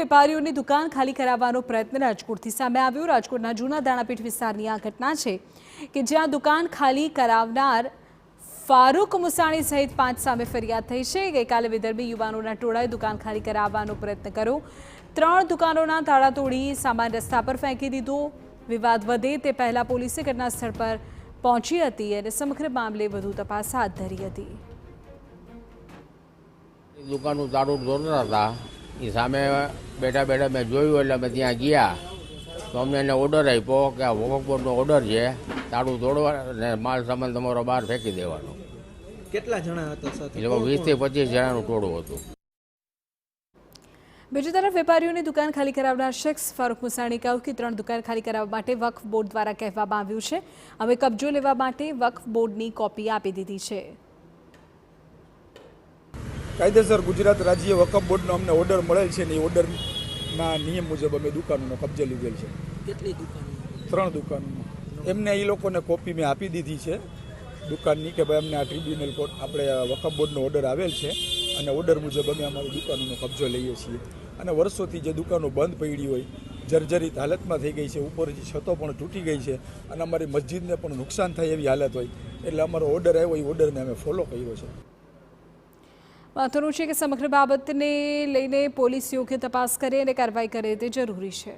વેપારીઓની દુકાન ખાલી કરાવવાનો પ્રયત્ન રાજકોટથી સામે આવ્યો। રાજકોટના જૂના દાણાપીઠ વિસ્તારની આ ઘટના છે કે જ્યાં દુકાન ખાલી કરાવનાર ફારૂક મુસાણી સહિત 5 સામે ફરિયાદ થઈ છે। ગઈકાલે વિદર્ભી યુવાનોના ટોળાએ દુકાન ખાલી કરાવવાનો પ્રયત્ન કર્યો। 3 દુકાનોના તાળા તોડી સામાન રસ્તા પર ફેંકી દીધો। વિવાદ વધે તે પહેલા પોલીસે ઘટના સ્થળ પર પહોંચી હતી અને સમગ્ર મામલે વધુ તપાસ હાથ ધરી હતી। દુકાનનું તાળું તોડતા હતા એ સામે બેઠા બેઠા મેં જોયું એટલે અમે ત્યાં ગયા તો અમને એને ઓર્ડર આપ્યો કે આ વકફ બોર્ડનો ઓર્ડર છે તાળું તોડવા અને માલ સામાન તમારો બહાર ફેંકી દેવાનો। કેટલા જણા હતા સાથે? 20 થી 25 જણાનું ટોળું હતું। બીજી તરફ વેપારીઓની દુકાન ખાલી કરાવનાર શખ્સ ફારૂક મુસાણી કહ્યું કે 3 દુકાન ખાલી કરાવવા માટે વક્ફ બોર્ડ દ્વારા કહેવામાં આવ્યું છે। અમે કબજો લેવા માટે વક્ફ બોર્ડની કોપી આપી દીધી છે। કાયદેસર ગુજરાત રાજ્ય વકફ બોર્ડનો અમને ઓર્ડર મળેલ છે ને એ ઓર્ડરના નિયમ મુજબ અમે દુકાનોનો કબજો લીધેલ છે। કેટલી દુકાનો? 3 દુકાનો એમને એ લોકોને કોપી મેં આપી દીધી છે દુકાનની કે ભાઈ અમને આ ટ્રિબ્યુનલ કોર્ટ આપણે વકફ બોર્ડનો ઓર્ડર આવેલ છે અને ઓર્ડર મુજબ અમે અમારી દુકાનોનો કબજો લઈએ છીએ। અને વર્ષોથી જે દુકાનો બંધ પડી હોય જર્જરિત હાલતમાં થઈ ગઈ છે, ઉપરથી છતો પણ તૂટી ગઈ છે અને અમારી મસ્જિદને પણ નુકસાન થાય એવી હાલત હોય એટલે અમારો ઓર્ડર આવ્યો એ ઓર્ડરને અમે ફોલો કર્યો છે। મહત્વનું છે કે સમગ્ર બાબતને લઈને પોલીસ યોગ્ય તપાસ કરે અને કાર્યવાહી કરે તે જરૂરી છે।